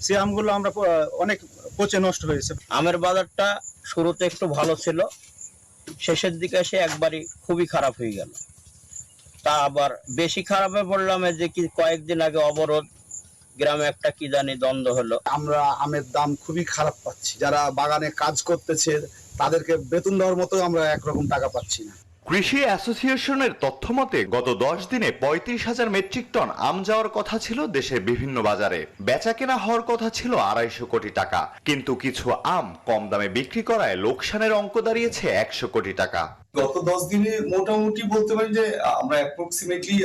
সেই আমগুলো আমরা অনেক পচে নষ্ট হয়েছে। আমের বাজারটা শুরুতে একটু ভালো ছিল, শেষের দিকে এসে একবারই খুবই খারাপ হয়ে গেল। তা আবার বেশি খারাপে পড়লাম যে কি কয়েকদিন আগে অবরোধ গ্রামে একটা কি জানি দ্বন্দ্ব হলো। আমরা আমের দাম খুবই খারাপ পাচ্ছি, যারা বাগানে কাজ করতেছে তাদেরকে বেতন দেওয়ার মতো আমরা একরকম টাকা পাচ্ছি না। কৃষি অ্যাসোসিয়েশনের তথ্য মতে গত 10 দিনে 35,000 মেট্রিক টন আম যাওয়ার কথা ছিল দেশের বিভিন্ন বাজারে। বেচা কেনা হওয়ার কথা ছিল 250 কোটি টাকা, কিন্তু কিছু আম কম দামে বিক্রি করায় লোকসানের অঙ্ক দাঁড়িয়েছে 100 কোটি টাকা। গত 10 দিনে মোটামুটি বলতে পারি যে আমরা অ্যাপ্রক্সিমেটলি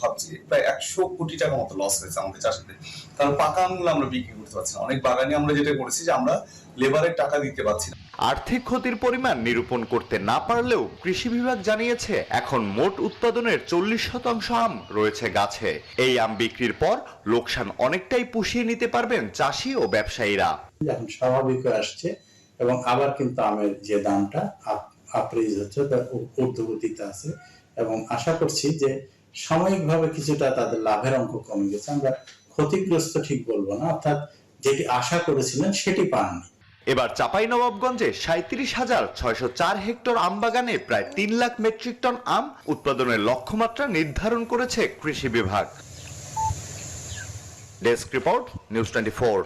ভাবছি প্রায় 100 কোটি টাকা মতো লস হয়েছে আমাদের চাষিদের, কারণ পাকা আমগুলো আমরা বিক্রি করতে পারছি না। অনেক বাগানে আমরা যেটা করেছি যে আমরা লেবারের টাকা দিতে পারছি না। আর্থিক ক্ষতির পরিমাণ নিরূপণ করতে না পারলেও কৃষি বিভাগ জানিয়েছে এখন মোট উৎপাদনের 40% আম রয়েছে গাছে। এই আম বিক্রির পর লোকসান অনেকটাই পুষিয়ে নিতে পারবেন চাষি ও ব্যবসায়ীরা। এখন স্বাভাবিক হয়ে আসছে এবং আবার কিন্তু আমের যে দামটা আপরাইজ হচ্ছে, তার ঊর্ধ্বগতিতে আছে এবং আশা করছি যে সাময়িকভাবে কিছুটা তাদের লাভের অঙ্ক কমে গেছে। আমরা ক্ষতিগ্রস্ত ঠিক বলবো না, অর্থাৎ যেটি আশা করেছিলেন সেটি পাননি। এবার চাঁপাইনবাবগঞ্জে 37,604 হেক্টর আম বাগানে প্রায় 3 লাখ মেট্রিক টন আম উৎপাদনের লক্ষ্যমাত্রা নির্ধারণ করেছে কৃষি বিভাগ। Desk report, news 24।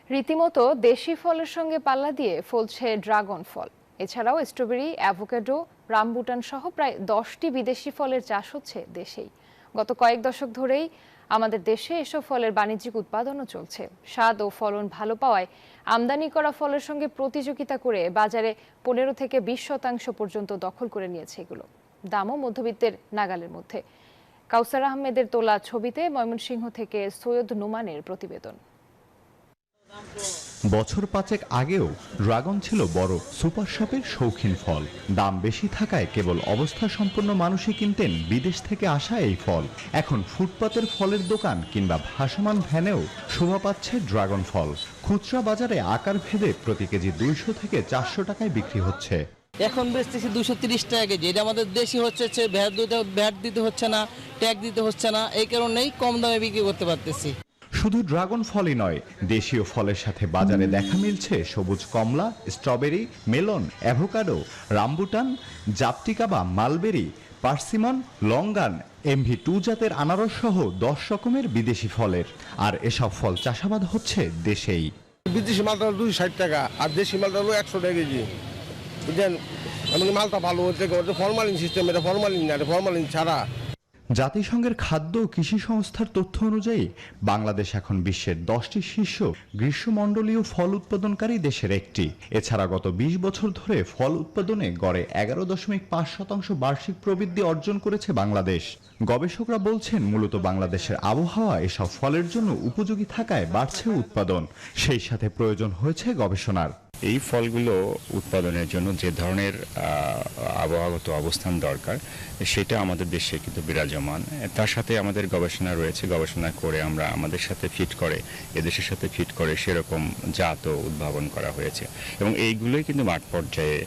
রীতিমতো দেশি ফলের সঙ্গে পাল্লা দিয়ে ফলছে ড্রাগন ফল। এছাড়াও স্ট্রবেরি, অ্যাভোকাডো, রামবুটান সহ প্রায় 10টি বিদেশি ফলের চাষ হচ্ছে দেশেই। গত কয়েক দশক ধরেই আমাদের দেশে এসব ফলের বাণিজ্যিক উৎপাদনও চলছে। স্বাদ ও ফলন ভালো পাওয়ায় আমদানি করা ফলের সঙ্গে প্রতিযোগিতা করে বাজারে 15 থেকে 20% পর্যন্ত দখল করে নিয়েছে এগুলো। দামও মধ্যবিত্তের নাগালের মধ্যে। কাউসার আহমেদের তোলা ছবিতে ময়মনসিংহ থেকে সৈয়দ নোমানের প্রতিবেদন। বছর 5 আগেও ড্রাগন ছিল বড় সুপার শপের শৌখিন ফল। দাম বেশি থাকায় কেবল অবস্থা সম্পন্ন মানুষই কিনতেন বিদেশ থেকে আসা এই ফল। এখন ফুটপাতের ফলের দোকান কিংবা ভাসমান ভ্যানেও শোভা পাচ্ছে ড্রাগন ফল। খুচরা বাজারে আকার ভেদে প্রতি কেজি 200 থেকে 400 টাকায় বিক্রি হচ্ছে। এখন বেচতেছি 230 টাকা কেজি। এটা আমাদের দেশি হচ্ছে, ভ্যাট দিতে হচ্ছে না, ট্যাগ দিতে হচ্ছে না, এই কারণেই কম দামে বিক্রি করতে পারতেছি। শুধু ড্রাগন ফলই নয়, দেশীয় ফলের সাথে বাজারে দেখা মিলছে সবুজ কমলা, স্ট্রবেরি, মেলন, অ্যাভোকাডো, রামবুটান, জাপটিকা বা মালবেরি, পার্সিমন, লঙ্গান, MV2 জাতের আনারস সহ 10 রকমের বিদেশি ফলের। আর এসব ফল চাষাবাদ হচ্ছে দেশেই। বিদেশি মালটা 260 টাকা আর দেশি মালটা হলো 100 টাকা কেজি। বুঝলেন, এমন মালটা ভালো হচ্ছে, ফরমালিন সিস্টেম, এটা ফরমালিন না, এটা ফরমালিন ছাড়া। জাতিসংঘের খাদ্য ও কৃষি সংস্থার তথ্য অনুযায়ী বাংলাদেশ এখন বিশ্বের 10টি শীর্ষ গ্রীষ্মমণ্ডলীয় ফল উৎপাদনকারী দেশের একটি। এছাড়া গত 20 বছর ধরে ফল উৎপাদনে গড়ে 11.5% বার্ষিক প্রবৃদ্ধি অর্জন করেছে বাংলাদেশ। গবেষকরা বলছেন মূলত বাংলাদেশের আবহাওয়া এসব ফলের জন্য উপযোগী থাকায় বাড়ছে উৎপাদন, সেই সাথে প্রয়োজন হয়েছে গবেষণার। এই ফলগুলো উৎপাদনের জন্য যে ধরনের আবহাওয়াগত অবস্থান দরকার সেটা আমাদের দেশে কিন্তু বিরাজমান। তার সাথে আমাদের গবেষণা রয়েছে, গবেষণা করে আমরা আমাদের সাথে ফিট করে, এদেশের সাথে ফিট করে সেরকম জাতও উদ্ভাবন করা হয়েছে এবং এইগুলোই কিন্তু মাঠ পর্যায়ে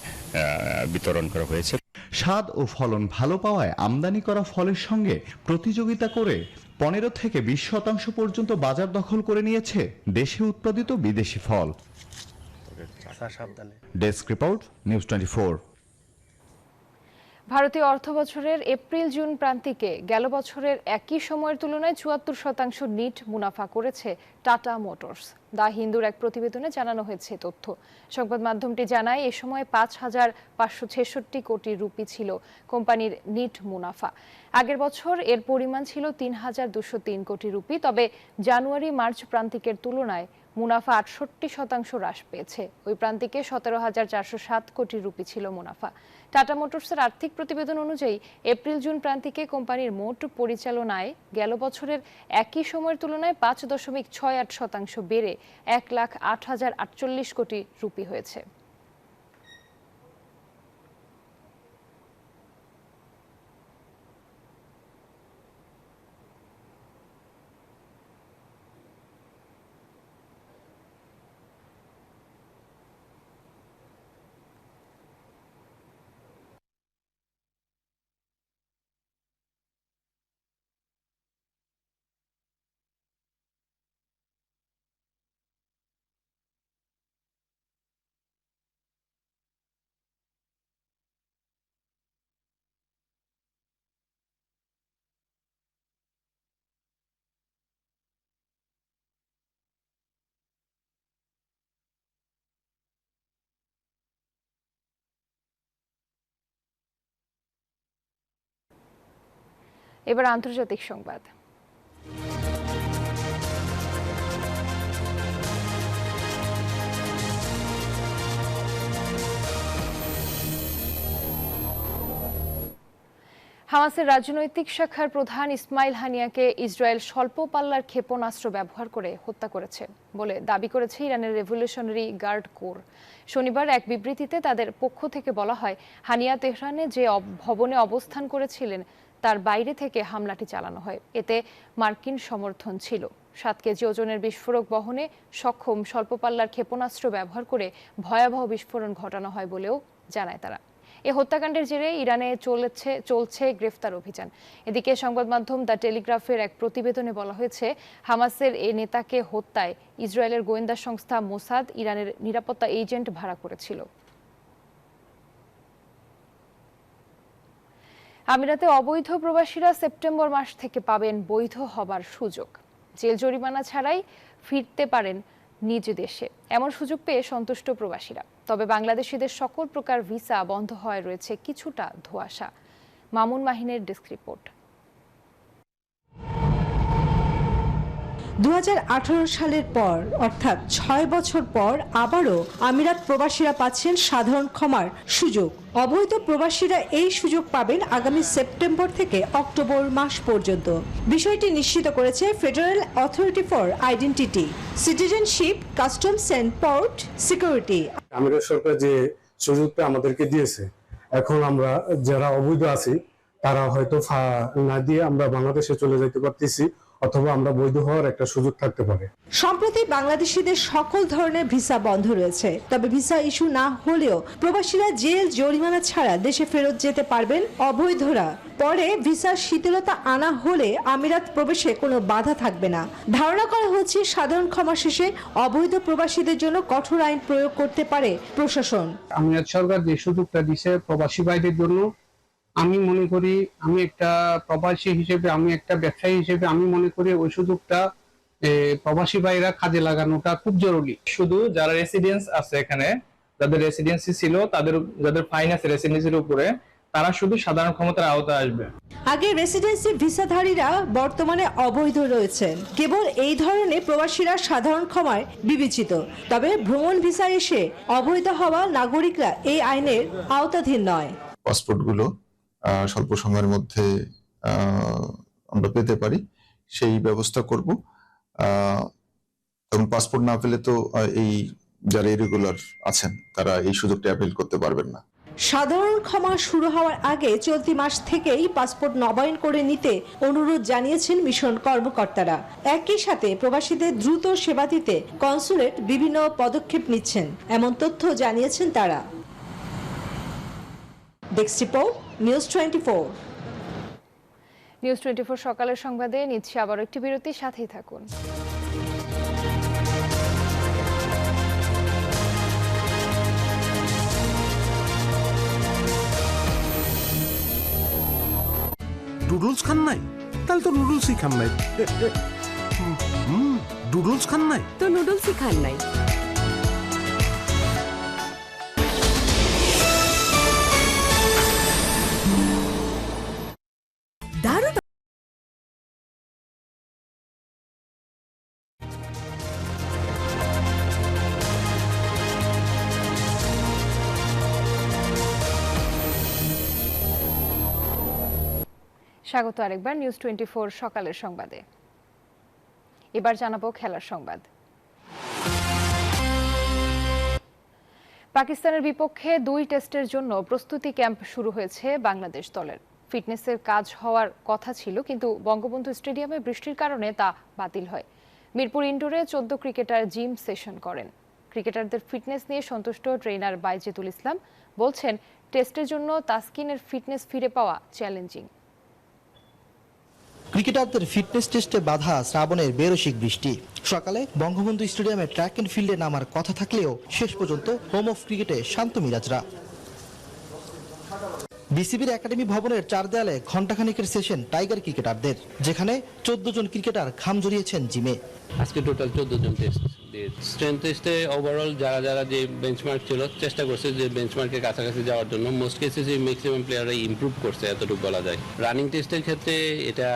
বিতরণ করা হয়েছে। স্বাদ ও ফলন ভালো পাওয়ায় আমদানি করা ফলের সঙ্গে প্রতিযোগিতা করে 15 থেকে 20% পর্যন্ত বাজার দখল করে নিয়েছে দেশে উৎপাদিত বিদেশি ফল। Desk report, news 24। ভারতীয় অর্থবছরের এপ্রিল-জুন প্রান্তিকে গেল বছরের একই সময়ের তুলনায় 74% নিট মুনাফা করেছে টাটা মোটরস। দা হিন্দুর এক প্রতিবেদনে জানানো হয়েছে তথ্য। সংবাদ মাধ্যমটি জানায় এ সময় 5,566 কোটি রুপি ছিল কোম্পানির নিট মুনাফা। আগের বছর এর পরিমাণ ছিল 3,203 কোটি রুপি। তবে জানুয়ারি-মার্চ প্রান্তিকের তুলনায় মুনাফা 68% হ্রাস পেয়েছে। ওই প্রান্তিকে 17,407 কোটি রুপি ছিল মুনাফা। টাটা মোটরসের আর্থিক প্রতিবেদন অনুযায়ী এপ্রিল-জুন প্রান্তিকে কোম্পানির মোট পরিচালনায় গেল বছরের একই সময়ের তুলনায় 5.68% বেড়ে 1,08,048 কোটি রুপি হয়েছে। এবার আন্তর্জাতিক সংবাদ। হামাসের রাজনৈতিক শাখার প্রধান ইসমাইল হানিয়াকে ইসরায়েল স্বল্প পাল্লার ক্ষেপণাস্ত্র ব্যবহার করে হত্যা করেছে বলে দাবি করেছে ইরানের রেভলিউশনারি গার্ড কোর। শনিবার এক বিবৃতিতে তাদের পক্ষ থেকে বলা হয়, হানিয়া তেহরানে যে ভবনে অবস্থান করেছিলেন তার বাইরে থেকে হামলাটি চালানো হয়। এতে মার্কিন সমর্থন ছিল। 7 কেজি ওজনের বিস্ফোরক বহনে সক্ষম স্বল্প পাল্লার ক্ষেপণাস্ত্র ব্যবহার করে ভয়াবহ বিস্ফোরণ ঘটানো হয় বলেও জানায় তারা। এই হত্যাকাণ্ডের জেরে ইরানে চলছে গ্রেফতার অভিযান। এদিকে সংবাদ মাধ্যম দ্য টেলিগ্রাফের এক প্রতিবেদনে বলা হয়েছে, হামাসের এই নেতাকে হত্যায় ইসরায়েলের গোয়েন্দা সংস্থা মোসাদ ইরানের নিরাপত্তা এজেন্ট ভাড়া করেছিল। আমিরাতে অবৈধ প্রবাসীরা সেপ্টেম্বর মাস থেকে পাবেন বৈধ হবার সুযোগ। জেল জরিমানা ছাড়াই ফিরতে পারেন নিজ দেশে। এমন সুযোগ পেয়ে সন্তুষ্ট প্রবাসীরা। তবে বাংলাদেশিদের সকল প্রকার ভিসা বন্ধ হওয়ায় রয়েছে কিছুটা ধোঁয়াশা। Mamun মাহিনের desk report. 2018 সালের পর অর্থাৎ 6 বছর পর আবারও আমিরাত প্রবাসীরা পাচ্ছেন সাধারণ ক্ষমার সুযোগ। অবৈধ প্রবাসীরা এই সুযোগ পাবেন আগামী সেপ্টেম্বর থেকে অক্টোবর মাস পর্যন্ত। বিষয়টি নিশ্চিত করেছে federal authority for identity, citizenship, customs and port security. আমিরাত সরকার যে সুযোগটা আমাদেরকে দিয়েছে, এখন আমরা যারা অবৈধ আছি তারা হয়তো না দিয়ে আমরা বাংলাদেশে চলে যেতে পারতেছি, অথবা আমরা বৈধ হওয়ার একটা সুযোগ থাকতে পারে। সম্প্রতি বাংলাদেশিদের সকল ধরনের ভিসা বন্ধ রয়েছে। তবে ভিসা ইস্যু না হলেও প্রবাসীরা জেল জরিমানা ছাড়া দেশে ফেরত যেতে পারবেন। অবৈধরা পরে ভিসার শিথিলতা আনা হলে আমিরাত প্রবেশে কোনো বাধা থাকবে না। ধারণা করা হচ্ছে সাধারণ ক্ষমা শেষে অবৈধ প্রবাসীদের জন্য কঠোর আইন প্রয়োগ করতে পারে প্রশাসন। আমিরাত সরকার যে সুযোগটা দিছে প্রবাসী ভাইদের জন্য, আমি মনে করি, আমি একটা প্রবাসী হিসেবে, আমি একটা ব্যবসায়ী হিসেবে আমি মনে করি ওই সুযোগটা প্রবাসী ভাইরা কাজে লাগানোটা খুব জরুরি। শুধু যারা রেসিডেন্স আছে এখানে, যাদের রেসিডেন্সি ছিল, যাদের ফাইন আছে রেসিডেন্সির উপরে, তারা শুধু সাধারণ ক্ষমতার আওতায় আসবে। আগে রেসিডেন্সি ভিসাধারীরা বর্তমানে অবৈধ রয়েছেন। কেবল এই ধরনের প্রবাসীরা সাধারণ ক্ষমায় বিবেচিত। তবে ভ্রমণ ভিসা এসে অবৈধ হওয়া নাগরিকরা এই আইনের আওতাধীন নয়। পাসপোর্টগুলো স্বল্প সময়ের মধ্যে আমরা পেতে পারি, সেই ব্যবস্থা করব। তখন পাসপোর্ট না পেলে তো এই যারা ইরেগুলার আছেন তারা এই সুযোগটা অ্যাপিল করতে পারবেন না। সাধারণ ক্ষমা শুরু হওয়ার আগে চলতি মাস থেকেই পাসপোর্ট নবায়ন করে নিতে অনুরোধ জানিয়েছেন মিশন কর্মকর্তারা। একই সাথে প্রবাসীদের দ্রুত সেবা দিতে কনসুলেট বিভিন্ন পদক্ষেপ নিচ্ছেন, এমন তথ্য জানিয়েছেন তারা। Desk report, news 24। নিউজ 24 সকালের সংবাদে নিচ্ছে আবার একটি বিরতি, সাথেই থাকুন। নুডলস খান নাই? তাহলে তো নুডলসই খান নাই। নুডলস খান নাই তো নুডলসই খান নাই। দারুণ। স্বাগত আরেকবার নিউজ 24 সকালের সংবাদে। এবার জানাবো খেলার সংবাদ। পাকিস্তানের বিপক্ষে 2 টেস্টের জন্য প্রস্তুতি ক্যাম্প শুরু হয়েছে বাংলাদেশ দলের। ফিটনেসের কাজ হওয়ার কথা ছিল, কিন্তু বঙ্গবন্ধু স্টেডিয়ামে বৃষ্টির কারণে তা বাতিল হয়। মিরপুর ইনডোরে 14 ক্রিকেটার জিম সেশন করেন। ক্রিকেটারদের ফিটনেস নিয়ে সন্তুষ্ট ট্রেনার বাইজিতুল ইসলাম বলছেন, টেস্টের জন্য তাসকিনের ফিটনেস ফিরে পাওয়া চ্যালেঞ্জিং। ক্রিকেটারদের ফিটনেস টেস্টে বাধা শ্রাবণের বেরসিক বৃষ্টি। সকালে বঙ্গবন্ধু স্টেডিয়ামে ট্র্যাক অ্যান্ড ফিল্ডে নামার কথা থাকলেও শেষ পর্যন্ত হোম অফ ক্রিকেটে শান্ত মিরাজরা। বিসিবির একাডেমি ভবনের 4 দেয়ালে ঘণ্টাখানিকের সেশন টাইগার ক্রিকেটারদের, যেখানে 14 জন ক্রিকেটার ঘাম জড়িয়েছেন জিমে। আজকে টোটাল 14 জন টেস্ট। স্ট্রেংথ টেস্টে ওভারঅল যারা যারা যে বেঞ্চমার্ক ছিল চেষ্টা করছে যে বেঞ্চমার্কের কাছাকাছি যাওয়ার জন্য, মোস্ট কেসেসে ম্যাক্সিমাম প্লেয়াররা ইমপ্রুভ করছে, এতটুকু বলা যায়। রানিং টেস্টের ক্ষেত্রে এটা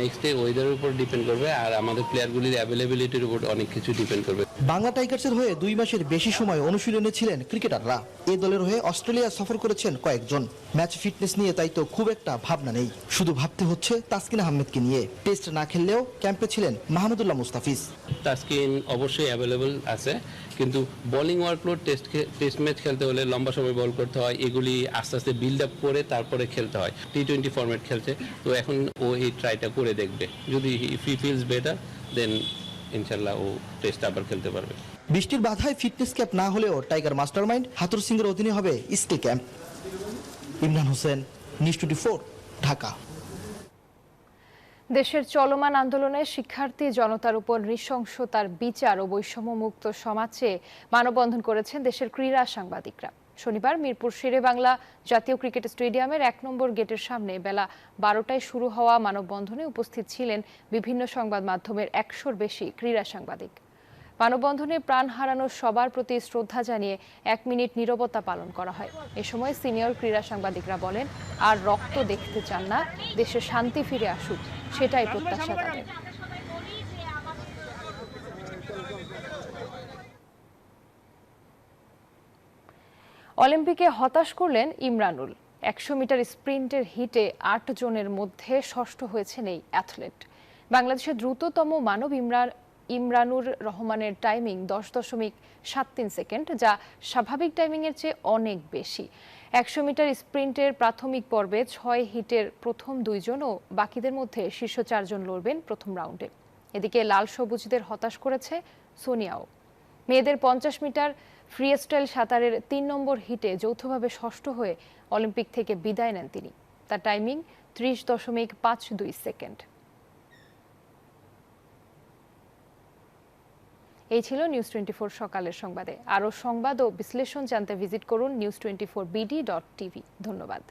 নেক্সট ডে ওয়েদারের উপর ডিপেন্ড করবে, আর আমাদের প্লেয়ারগুলির অ্যাভেলেবিলিটির উপর অনেক কিছু ডিপেন্ড করবে। বাংলা টাইগার্সের হয়ে 2 মাসের বেশি সময় অনুশীলনে ছিলেন ক্রিকেটাররা। এই দলের হয়ে অস্ট্রেলিয়া সফর করেছেন কয়েকজন। ম্যাচ ফিটনেস নিয়ে তাই তো খুব একটা ভাবনা নেই, শুধু ভাবতে হচ্ছে তাসকিন আহমেদকে নিয়ে। টেস্ট না খেললেও ক্যাম্পে ছিলেন মাহমুদুল্লাহ মুস্তাফিজ। তাসকিন অবশ্যই অ্যাভেলেবল আছে, কিন্তু বোলিং ওয়ার্কলোড টেস্ট ম্যাচ খেলতে হলে লম্বা সময় বল করতে হয়, এগুলি আস্তে আস্তে বিল্ড আপ করে তারপরে খেলতে হয়। T20 ফরম্যাট খেলছে, তো এখন ও এই ট্রাইটা করে দেখবে, যদি ইফ হি ফিলস বেটার দেন ইনশাল্লাহ ও টেস্ট আবার খেলতে পারবে। বৃষ্টির বাধায় ফিটনেস ক্যাম্প না হলেও টাইগার মাস্টারমাইন্ড হাতুর সিংয়ের অধীনে হবে stay camp. Imran Hossain, news 24, Dhaka. দেশের চলমান আন্দোলনে শিক্ষার্থী জনতার উপর নৃশংসতার বিচার ও বৈষম্যমুক্ত সমাজ চেয়ে মানববন্ধন করেছেন দেশের ক্রীড়া সাংবাদিকরা। শনিবার মিরপুর শেরেবাংলা জাতীয় ক্রিকেট স্টেডিয়ামের 1 নম্বর গেটের সামনে বেলা 12টায় শুরু হওয়া মানববন্ধনে উপস্থিত ছিলেন বিভিন্ন সংবাদ মাধ্যমের 100-র বেশি ক্রীড়া সাংবাদিক। মানববন্ধনে প্রাণ হারানো সবার প্রতি শ্রদ্ধা জানিয়ে 1 মিনিট নীরবতা পালন করা হয়। এ সময় সিনিয়র ক্রীড়া সাংবাদিকরা বলেন, আর রক্ত দেখতে চান না, দেশে শান্তি ফিরে আসুক, সেটাই প্রত্যাশা তাদের। অলিম্পিকে হতাশ করলেন ইমরানুল। 100 মিটার স্প্রিন্টের হিটে 8 জনের মধ্যে ষষ্ঠ হয়েছেন এই অ্যাথলেট। বাংলাদেশের দ্রুততম মানব ইমরানুর রহমানের টাইমিং 10.73 সেকেন্ড, যা স্বাভাবিক টাইমিংয়ের চেয়ে অনেক বেশি। 100 মিটার স্প্রিন্টের প্রাথমিক পর্বে 6 হিটের প্রথম 2 জন ও বাকিদের মধ্যে শীর্ষ 4 জন লড়বেন প্রথম রাউন্ডে। এদিকে লাল সবুজদের হতাশ করেছে সোনিয়াও। মেয়েদের 50 মিটার ফ্রি স্টাইল সাঁতারের 3 নম্বর হিটে যৌথভাবে ষষ্ঠ হয়ে অলিম্পিক থেকে বিদায় নেন তিনি। তার টাইমিং 30.52 সেকেন্ড। এই ছিল নিউজ 24 সকালের সংবাদে। আরও সংবাদ ও বিশ্লেষণ জানতে ভিজিট করুন news24bd.tv। ধন্যবাদ।